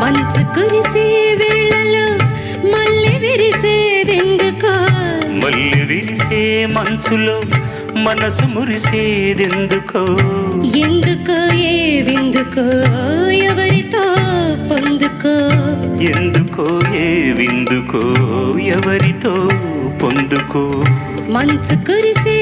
మంచు కురిసే వేళలో మల్లె విరిసేదెందుకో, మల్లె విరిసే మంచులో మనసు మురిసేదెందుకో, ఎందుకో ఏ విందుకో ఎవరితో పొందుకో, ఎందుకో ఏ విందుకో ఎవరితో పొందుకో. మంచు కురిసే